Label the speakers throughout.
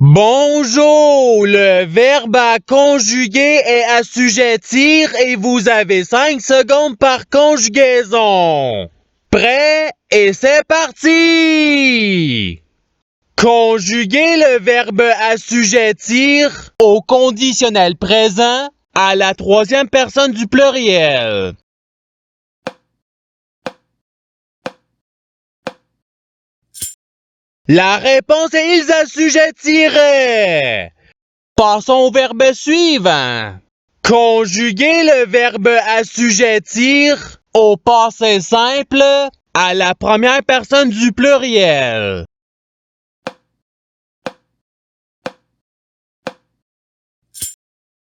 Speaker 1: Bonjour! Le verbe à conjuguer est assujettir et vous avez 5 secondes par conjugaison. Prêt? Et c'est parti! Conjuguer le verbe assujettir au conditionnel présent à la troisième personne du pluriel. La réponse est ils assujettiraient. Passons au verbe suivant. Conjuguer le verbe assujettir au passé simple à la première personne du pluriel.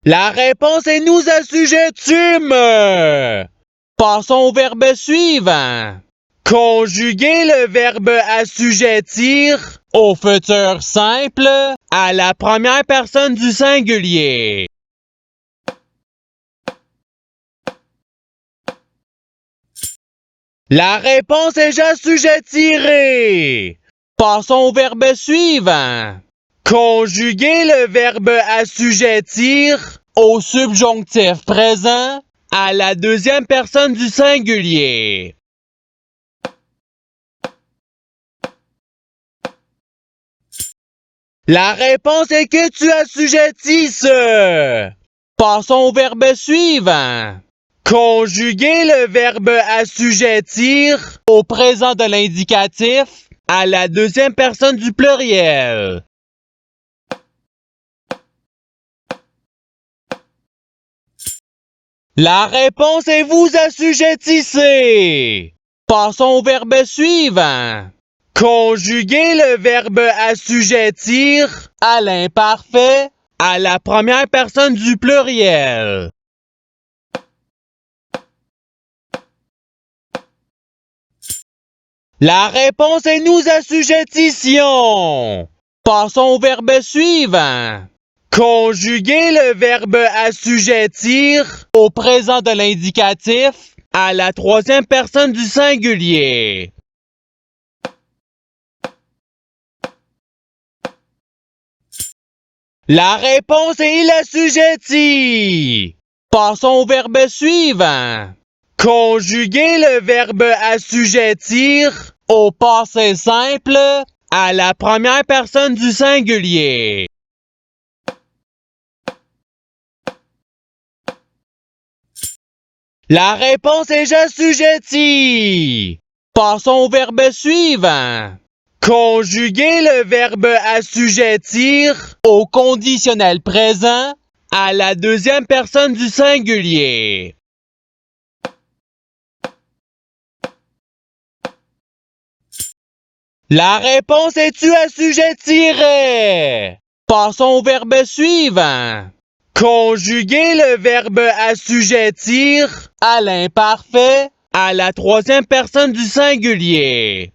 Speaker 1: La réponse est nous assujettîmes. Passons au verbe suivant. Conjuguer le verbe assujettir au futur simple à la première personne du singulier. La réponse est j'assujettirai. Passons au verbe suivant. Conjuguer le verbe assujettir au subjonctif présent à la deuxième personne du singulier. La réponse est que tu assujettisses. Passons au verbe suivant. Conjuguer le verbe assujettir au présent de l'indicatif à la deuxième personne du pluriel. La réponse est vous assujettissez. Passons au verbe suivant. Conjuguer le verbe assujettir à l'imparfait à la première personne du pluriel. La réponse est nous assujettissions. Passons au verbe suivant. Conjuguer le verbe assujettir au présent de l'indicatif à la troisième personne du singulier. La réponse est il assujettit. Passons au verbe suivant. Conjuguer le verbe assujettir au passé simple à la première personne du singulier. La réponse est j'assujettis. Passons au verbe suivant. Conjuguer le verbe assujettir au conditionnel présent à la deuxième personne du singulier. La réponse est tu assujettirais. Passons au verbe suivant. Conjuguer le verbe assujettir à l'imparfait à la troisième personne du singulier.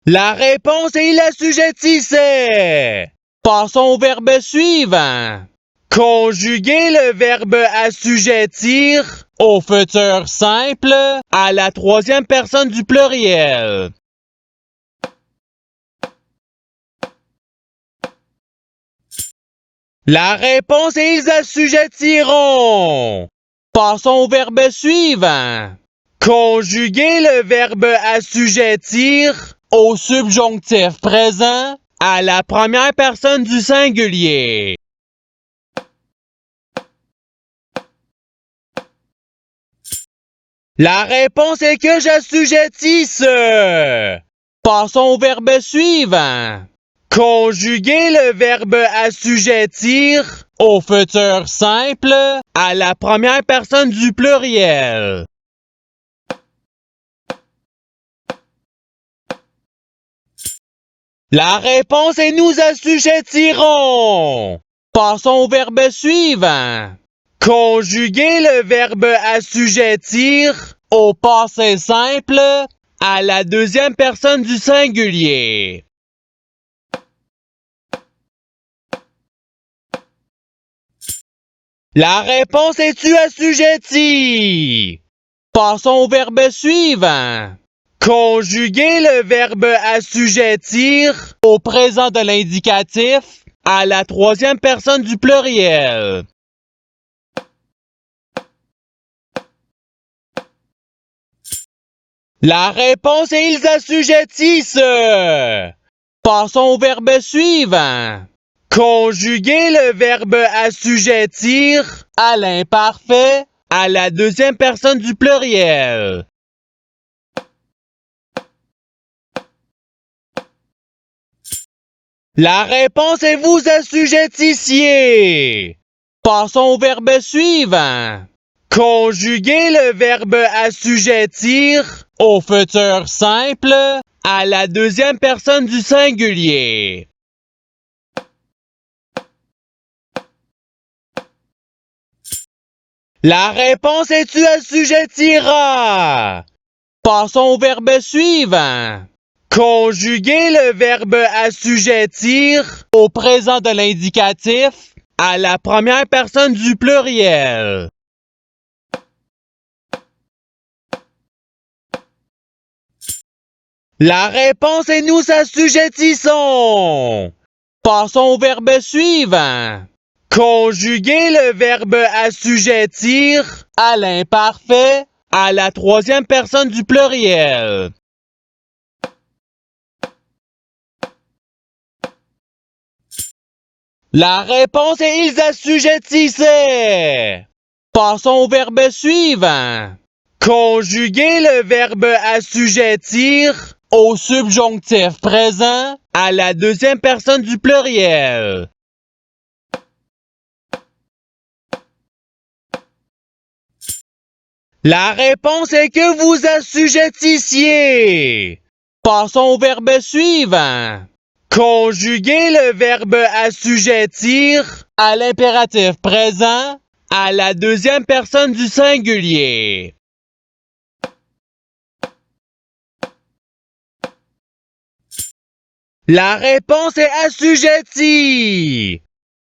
Speaker 1: La réponse est il assujettissait. Passons au verbe suivant. Conjuguer le verbe assujettir au futur simple à la troisième personne du pluriel. La réponse est ils assujettiront. Passons au verbe suivant. Conjuguer le verbe assujettir au subjonctif présent à la première personne du singulier. La réponse est que j'assujettisse. Passons au verbe suivant. Conjuguer le verbe assujettir au futur simple à la première personne du pluriel. La réponse est nous assujettirons. Passons au verbe suivant. Conjuguer le verbe assujettir au passé simple à la deuxième personne du singulier. La réponse est tu assujetti. Passons au verbe suivant. Conjuguer le verbe assujettir au présent de l'indicatif à la troisième personne du pluriel. La réponse est ils assujettissent. Passons au verbe suivant. Conjuguer le verbe assujettir à l'imparfait à la deuxième personne du pluriel. La réponse est vous assujettissiez. Passons au verbe suivant. Conjuguer le verbe assujettir au futur simple à la deuxième personne du singulier. La réponse est tu assujettiras. Passons au verbe suivant. Conjuguer le verbe assujettir au présent de l'indicatif à la première personne du pluriel. La réponse est nous assujettissons. Passons au verbe suivant. Conjuguer le verbe assujettir à l'imparfait à la troisième personne du pluriel. La réponse est ils assujettissaient. Passons au verbe suivant. Conjuguer le verbe assujettir au subjonctif présent à la deuxième personne du pluriel. La réponse est que vous assujettissiez. Passons au verbe suivant. Conjuguer le verbe assujettir à l'impératif présent à la deuxième personne du singulier. La réponse est assujetti.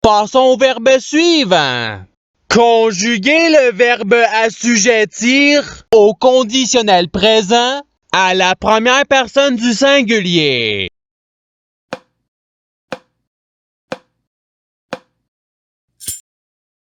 Speaker 1: Passons au verbe suivant. Conjuguer le verbe assujettir au conditionnel présent à la première personne du singulier.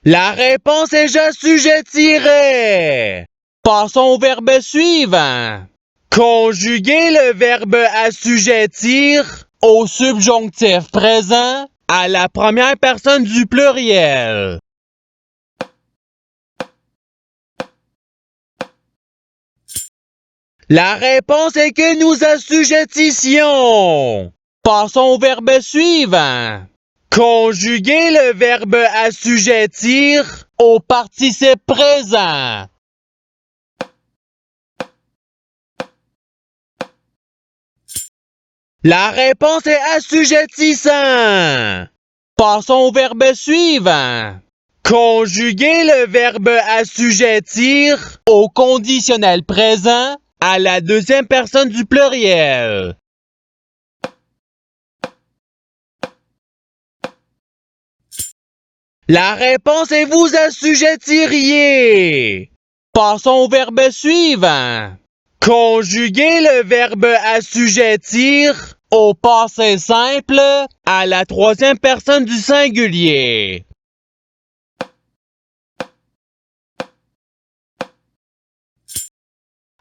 Speaker 1: La réponse est j'assujettirai. Passons au verbe suivant. Conjuguer le verbe assujettir au subjonctif présent à la première personne du pluriel. La réponse est que nous assujettissions. Passons au verbe suivant. Conjuguer le verbe assujettir au participe présent. La réponse est assujettissant. Passons au verbe suivant. Conjuguer le verbe assujettir au conditionnel présent à la deuxième personne du pluriel. La réponse est vous assujettiriez. Passons au verbe suivant. Conjuguer le verbe assujettir au passé simple à la troisième personne du singulier.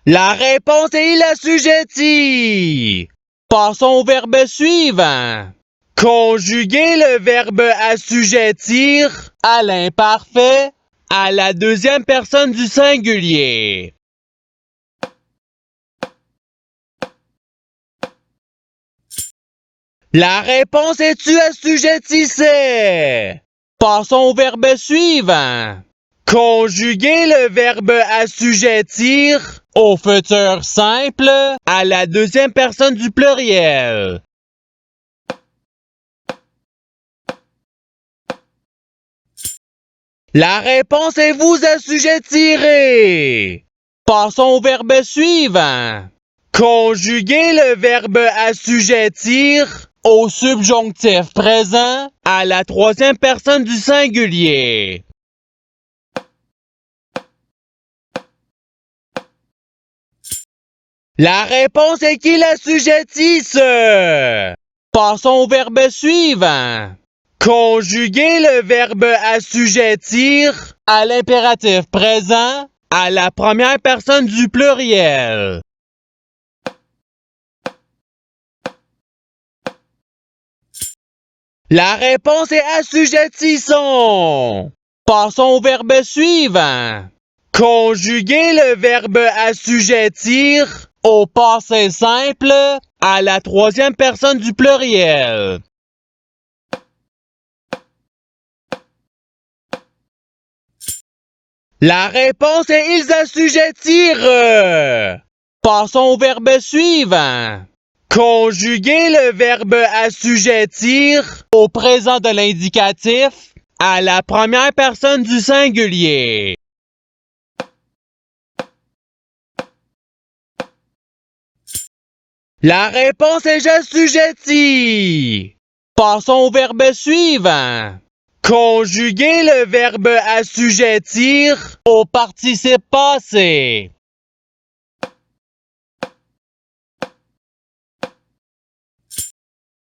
Speaker 1: La réponse est il assujetti. Passons au verbe suivant. Conjuguer le verbe assujettir à l'imparfait à la deuxième personne du singulier. La réponse est tu assujettissais. Passons au verbe suivant. Conjuguer le verbe assujettir au futur simple à la deuxième personne du pluriel. La réponse est vous assujettirez. Passons au verbe suivant. Conjuguer le verbe assujettir au subjonctif présent à la troisième personne du singulier. La réponse est qu'ils l'assujettissent. Passons au verbe suivant. Conjuguer le verbe assujettir à l'impératif présent à la première personne du pluriel. La réponse est assujettissons. Passons au verbe suivant. Conjuguer le verbe assujettir au passé simple à la troisième personne du pluriel. La réponse est ils assujettirent. Passons au verbe suivant. Conjuguer le verbe assujettir au présent de l'indicatif à la première personne du singulier. La réponse est j'assujettis. Passons au verbe suivant. Conjuguer le verbe assujettir au participe passé.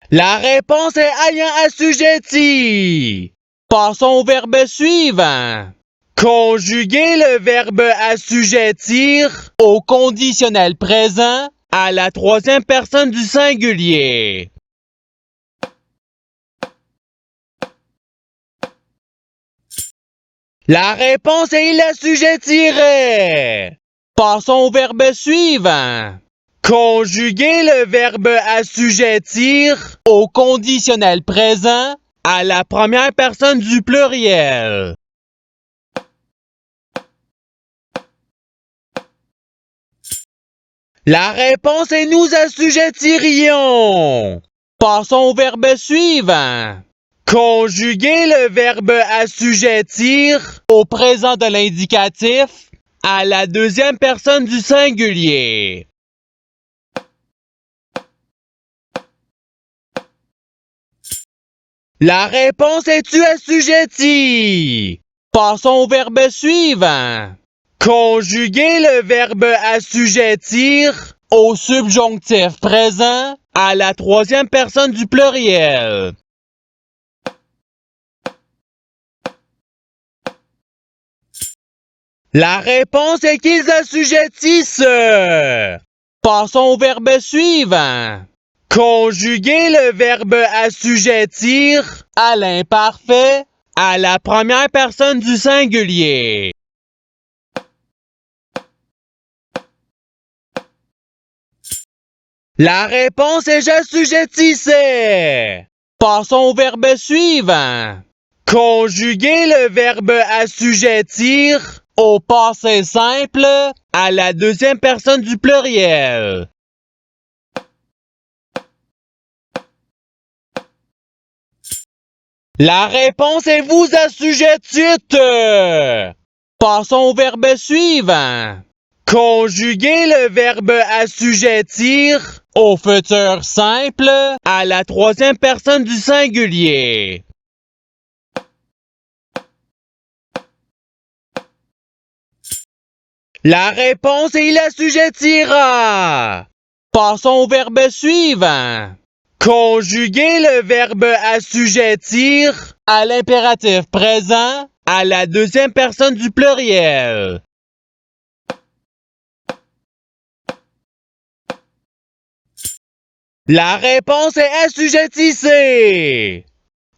Speaker 1: La réponse est ayant assujetti. Passons au verbe suivant. Conjuguer le verbe assujettir au conditionnel présent à la troisième personne du singulier. La réponse est il assujettirait. Passons au verbe suivant. Conjuguer le verbe assujettir au conditionnel présent à la première personne du pluriel. La réponse est nous assujettirions. Passons au verbe suivant. Conjuguer le verbe assujettir au présent de l'indicatif à la deuxième personne du singulier. La réponse est tu assujetti. Passons au verbe suivant. Conjuguer le verbe assujettir au subjonctif présent à la troisième personne du pluriel. La réponse est qu'ils assujettissent. Passons au verbe suivant. Conjuguer le verbe assujettir à l'imparfait à la première personne du singulier. La réponse est j'assujettissais. Passons au verbe suivant. Conjuguer le verbe assujettir au passé simple à la deuxième personne du pluriel. La réponse est vous assujettîtes. Passons au verbe suivant. Conjuguer le verbe assujettir au futur simple à la troisième personne du singulier. La réponse est il assujettira. Passons au verbe suivant. Conjuguer le verbe assujettir à l'impératif présent à la deuxième personne du pluriel. La réponse est assujettissez.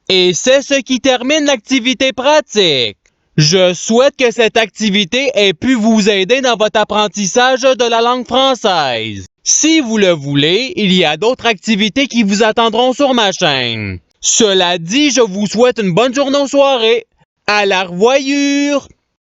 Speaker 1: Et c'est ce qui termine l'activité pratique. Je souhaite que cette activité ait pu vous aider dans votre apprentissage de la langue française. Si vous le voulez, il y a d'autres activités qui vous attendront sur ma chaîne. Cela dit, je vous souhaite une bonne journée ou soirée. À la revoyure!